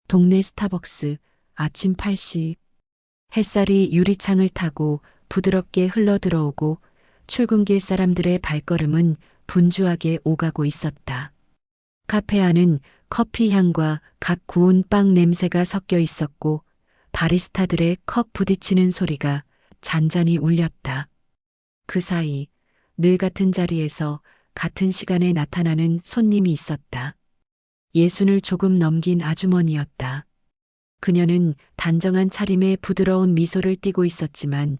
동네 스타벅스, 아침 8시. 햇살이 유리창을 타고 부드럽게 흘러들어오고 출근길 사람들의 발걸음은 분주하게 오가고 있었다. 카페 안은 커피 향과 갓 구운 빵 냄새가 섞여 있었고 바리스타들의 컵 부딪히는 소리가 잔잔히 울렸다. 그 사이 늘 같은 자리에서 같은 시간에 나타나는 손님이 있었다. 예순을 조금 넘긴 아주머니였다. 그녀는 단정한 차림에 부드러운 미소를 띠고 있었지만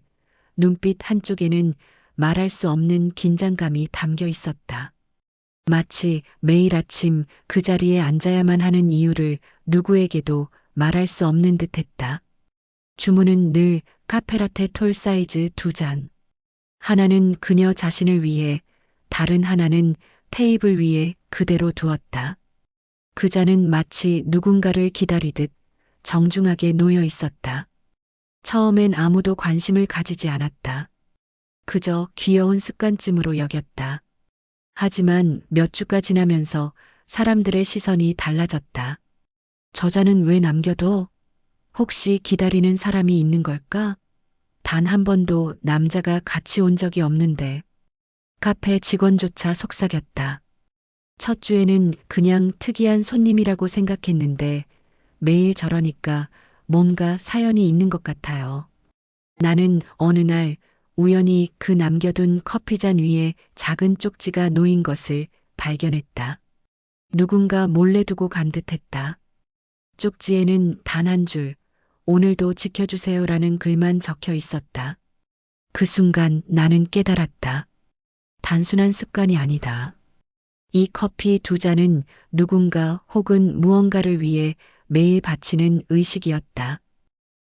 눈빛 한쪽에는 말할 수 없는 긴장감이 담겨 있었다. 마치 매일 아침 그 자리에 앉아야만 하는 이유를 누구에게도 말할 수 없는 듯했다. 주문은 늘 카페라테 톨 사이즈 2잔. 하나는 그녀 자신을 위해, 다른 하나는 테이블 위에 그대로 두었다. 그 잔은 마치 누군가를 기다리듯 정중하게 놓여 있었다. 처음엔 아무도 관심을 가지지 않았다. 그저 귀여운 습관쯤으로 여겼다. 하지만 몇 주가 지나면서 사람들의 시선이 달라졌다. 저 잔은 왜 남겨둬? 혹시 기다리는 사람이 있는 걸까? 단 한 번도 남자가 같이 온 적이 없는데. 카페 직원조차 속삭였다. 첫 주에는 그냥 특이한 손님이라고 생각했는데 매일 저러니까 뭔가 사연이 있는 것 같아요. 나는 어느 날 우연히 그 남겨둔 커피잔 위에 작은 쪽지가 놓인 것을 발견했다. 누군가 몰래 두고 간 듯했다. 쪽지에는 단 한 줄, 오늘도 지켜주세요라는 글만 적혀 있었다. 그 순간 나는 깨달았다. 단순한 습관이 아니다. 이 커피 2잔은 누군가 혹은 무언가를 위해 매일 바치는 의식이었다.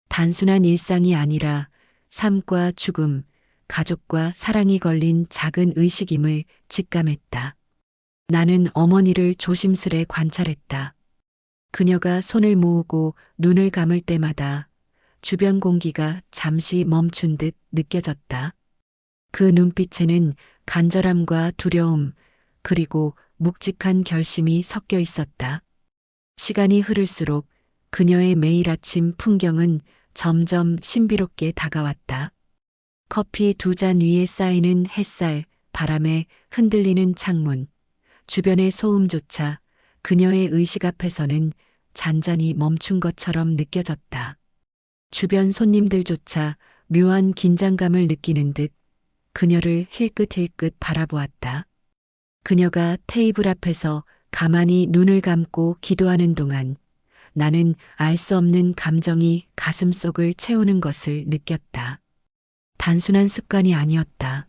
단순한 일상이 아니라 삶과 죽음, 가족과 사랑이 걸린 작은 의식임을 직감했다. 나는 어머니를 조심스레 관찰했다. 그녀가 손을 모으고 눈을 감을 때마다 주변 공기가 잠시 멈춘 듯 느껴졌다. 그 눈빛에는 간절함과 두려움, 그리고 묵직한 결심이 섞여 있었다. 시간이 흐를수록 그녀의 매일 아침 풍경은 점점 신비롭게 다가왔다. 커피 2잔 위에 쌓이는 햇살, 바람에 흔들리는 창문, 주변의 소음조차 그녀의 의식 앞에서는 잔잔히 멈춘 것처럼 느껴졌다. 주변 손님들조차 묘한 긴장감을 느끼는 듯 그녀를 힐끗힐끗 바라보았다. 그녀가 테이블 앞에서 가만히 눈을 감고 기도하는 동안 나는 알 수 없는 감정이 가슴속을 채우는 것을 느꼈다. 단순한 습관이 아니었다.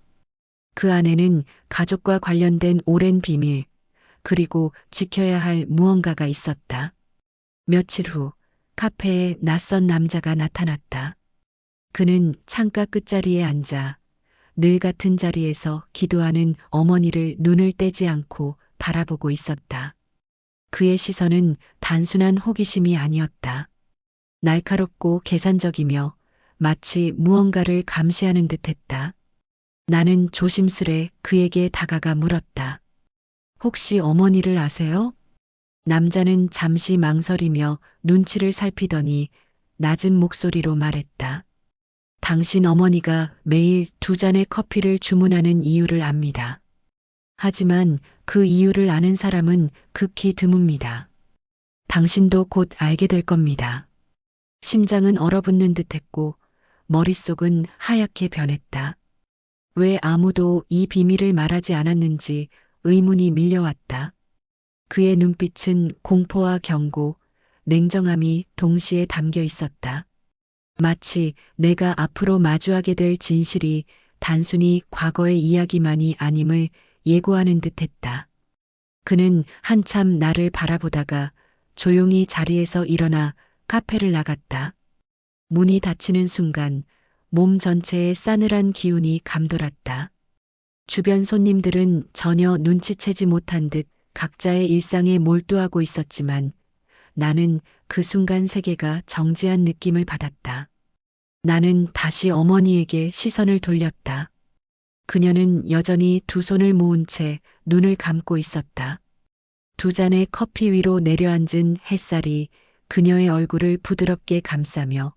그 안에는 가족과 관련된 오랜 비밀, 그리고 지켜야 할 무언가가 있었다. 며칠 후 카페에 낯선 남자가 나타났다. 그는 창가 끝자리에 앉아 늘 같은 자리에서 기도하는 어머니를 눈을 떼지 않고 바라보고 있었다. 그의 시선은 단순한 호기심이 아니었다. 날카롭고 계산적이며 마치 무언가를 감시하는 듯했다. 나는 조심스레 그에게 다가가 물었다. 혹시 어머니를 아세요? 남자는 잠시 망설이며 눈치를 살피더니 낮은 목소리로 말했다. 당신 어머니가 매일 2잔의 커피를 주문하는 이유를 압니다. 하지만 그 이유를 아는 사람은 극히 드뭅니다. 당신도 곧 알게 될 겁니다. 심장은 얼어붙는 듯했고 머릿속은 하얗게 변했다. 왜 아무도 이 비밀을 말하지 않았는지 의문이 밀려왔다. 그의 눈빛은 공포와 경고, 냉정함이 동시에 담겨 있었다. 마치 내가 앞으로 마주하게 될 진실이 단순히 과거의 이야기만이 아님을 예고하는 듯했다. 그는 한참 나를 바라보다가 조용히 자리에서 일어나 카페를 나갔다. 문이 닫히는 순간 몸 전체에 싸늘한 기운이 감돌았다. 주변 손님들은 전혀 눈치채지 못한 듯 각자의 일상에 몰두하고 있었지만 나는 그 순간 세계가 정지한 느낌을 받았다. 나는 다시 어머니에게 시선을 돌렸다. 그녀는 여전히 2손을 모은 채 눈을 감고 있었다. 2잔의 커피 위로 내려앉은 햇살이 그녀의 얼굴을 부드럽게 감싸며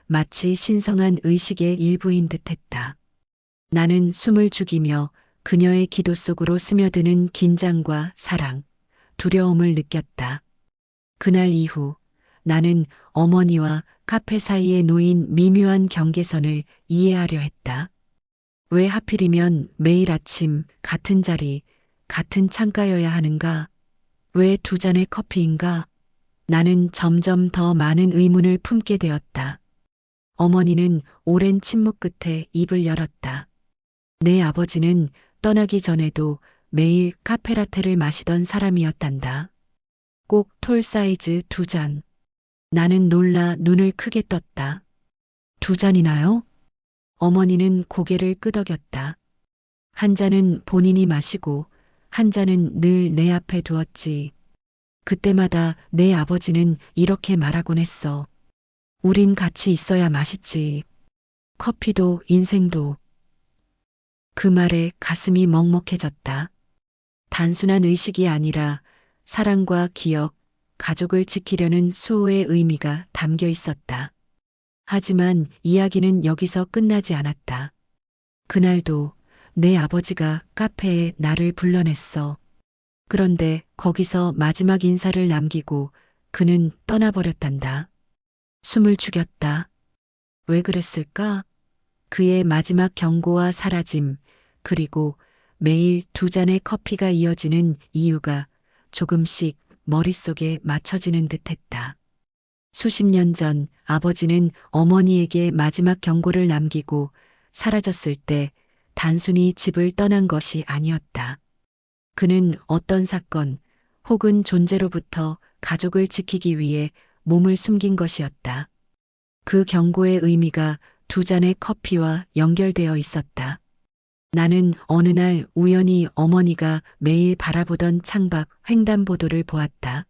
마치 신성한 의식의 일부인 듯했다. 나는 숨을 죽이며 그녀의 기도 속으로 스며드는 긴장과 사랑, 두려움을 느꼈다. 그날 이후 나는 어머니와 카페 사이에 놓인 미묘한 경계선을 이해하려 했다. 왜 하필이면 매일 아침 같은 자리, 같은 창가여야 하는가? 왜 두 잔의 커피인가? 나는 점점 더 많은 의문을 품게 되었다. 어머니는 오랜 침묵 끝에 입을 열었다. 내 아버지는 떠나기 전에도 매일 카페라테를 마시던 사람이었단다. 꼭 톨 사이즈 두 잔. 나는 놀라 눈을 크게 떴다. 두 잔이나요? 어머니는 고개를 끄덕였다. 한 잔은 본인이 마시고 한 잔은 늘 내 앞에 두었지. 그때마다 내 아버지는 이렇게 말하곤 했어. 우린 같이 있어야 맛있지. 커피도 인생도. 그 말에 가슴이 먹먹해졌다. 단순한 의식이 아니라 사랑과 기억, 가족을 지키려는 수호의 의미가 담겨 있었다. 하지만 이야기는 여기서 끝나지 않았다. 그날도 내 아버지가 카페에 나를 불러냈어. 그런데 거기서 마지막 인사를 남기고 그는 떠나버렸단다. 숨을 죽였다. 왜 그랬을까? 그의 마지막 경고와 사라짐, 그리고 매일 두 잔의 커피가 이어지는 이유가 조금씩 머릿속에 맞춰지는 듯했다. 수십 년 전 아버지는 어머니에게 마지막 경고를 남기고 사라졌을 때 단순히 집을 떠난 것이 아니었다. 그는 어떤 사건 혹은 존재로부터 가족을 지키기 위해 몸을 숨긴 것이었다. 그 경고의 의미가 두 잔의 커피와 연결되어 있었다. 나는 어느 날 우연히 어머니가 매일 바라보던 창밖 횡단보도를 보았다.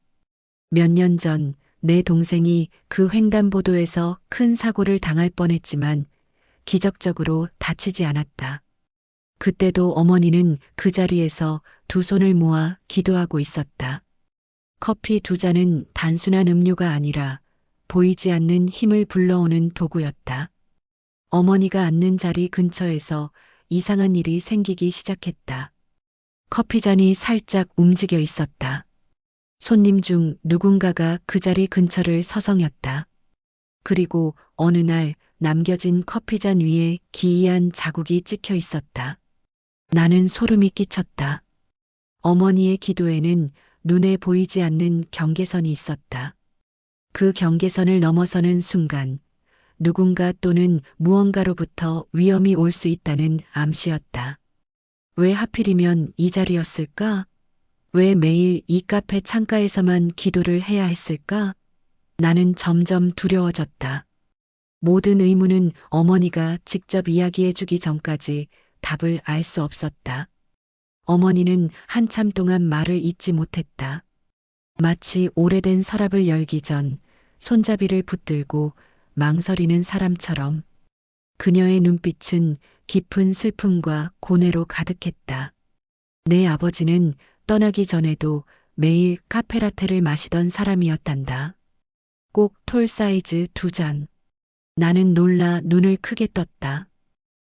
몇 년 전 내 동생이 그 횡단보도에서 큰 사고를 당할 뻔했지만 기적적으로 다치지 않았다. 그때도 어머니는 그 자리에서 두 손을 모아 기도하고 있었다. 커피 두 잔은 단순한 음료가 아니라 보이지 않는 힘을 불러오는 도구였다. 어머니가 앉는 자리 근처에서 이상한 일이 생기기 시작했다. 커피잔이 살짝 움직여 있었다. 손님 중 누군가가 그 자리 근처를 서성였다. 그리고 어느 날 남겨진 커피잔 위에 기이한 자국이 찍혀 있었다. 나는 소름이 끼쳤다. 어머니의 기도에는 눈에 보이지 않는 경계선이 있었다. 그 경계선을 넘어서는 순간 누군가 또는 무언가로부터 위험이 올 수 있다는 암시였다. 왜 하필이면 이 자리였을까? 왜 매일 이 카페 창가에서만 기도를 해야 했을까? 나는 점점 두려워졌다. 모든 의문은 어머니가 직접 이야기해 주기 전까지 답을 알 수 없었다. 어머니는 한참 동안 말을 잇지 못했다. 마치 오래된 서랍을 열기 전 손잡이를 붙들고 망설이는 사람처럼. 그녀의 눈빛은 깊은 슬픔과 고뇌로 가득했다. 내 아버지는 떠나기 전에도 매일 카페라테를 마시던 사람이었단다. 꼭 톨 사이즈 두 잔. 나는 놀라 눈을 크게 떴다.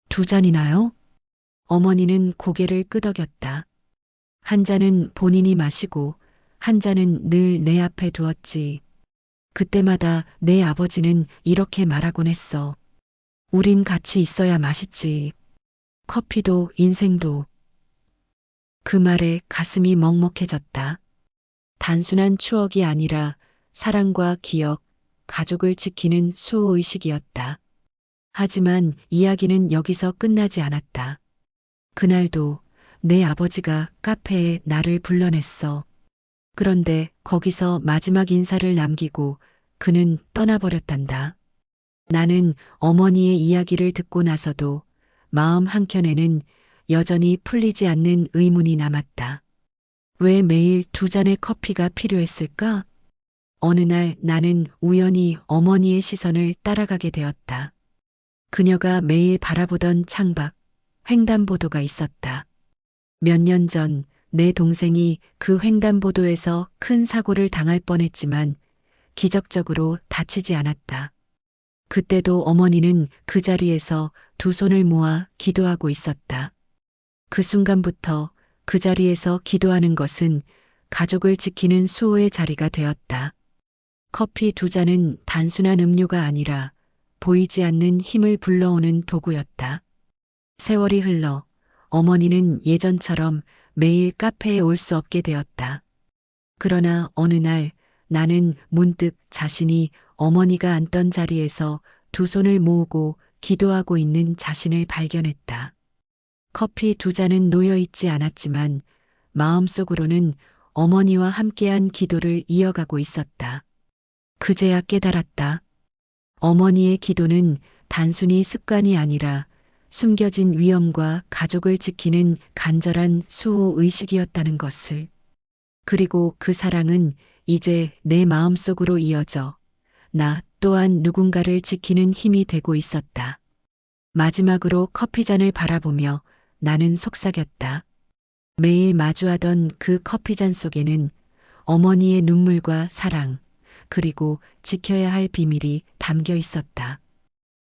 두 잔이나요? 어머니는 고개를 끄덕였다. 한 잔은 본인이 마시고 한 잔은 늘 내 앞에 두었지. 그때마다 내 아버지는 이렇게 말하곤 했어. 우린 같이 있어야 맛있지. 커피도 인생도. 그 말에 가슴이 먹먹해졌다. 단순한 추억이 아니라 사랑과 기억, 가족을 지키는 수호의식이었다. 하지만 이야기는 여기서 끝나지 않았다. 그날도 내 아버지가 카페에 나를 불러냈어. 그런데 거기서 마지막 인사를 남기고 그는 떠나버렸단다. 나는 어머니의 이야기를 듣고 나서도 마음 한켠에는 여전히 풀리지 않는 의문이 남았다. 왜 매일 두 잔의 커피가 필요했을까? 어느 날 나는 우연히 어머니의 시선을 따라가게 되었다. 그녀가 매일 바라보던 창밖, 횡단보도가 있었다. 몇 년 전 내 동생이 그 횡단보도에서 큰 사고를 당할 뻔했지만 기적적으로 다치지 않았다. 그때도 어머니는 그 자리에서 두 손을 모아 기도하고 있었다. 그 순간부터 그 자리에서 기도하는 것은 가족을 지키는 수호의 자리가 되었다. 커피 두 잔은 단순한 음료가 아니라 보이지 않는 힘을 불러오는 도구였다. 세월이 흘러 어머니는 예전처럼 매일 카페에 올 수 없게 되었다. 그러나 어느 날 나는 문득 자신이 어머니가 앉던 자리에서 두 손을 모으고 기도하고 있는 자신을 발견했다. 커피 두 잔은 놓여 있지 않았지만 마음속으로는 어머니와 함께한 기도를 이어가고 있었다. 그제야 깨달았다. 어머니의 기도는 단순히 습관이 아니라 숨겨진 위엄과 가족을 지키는 간절한 수호 의식이었다는 것을. 그리고 그 사랑은 이제 내 마음속으로 이어져 나 또한 누군가를 지키는 힘이 되고 있었다. 마지막으로 커피잔을 바라보며 나는 속삭였다. 매일 마주하던 그 커피잔 속에는 어머니의 눈물과 사랑, 그리고 지켜야 할 비밀이 담겨 있었다.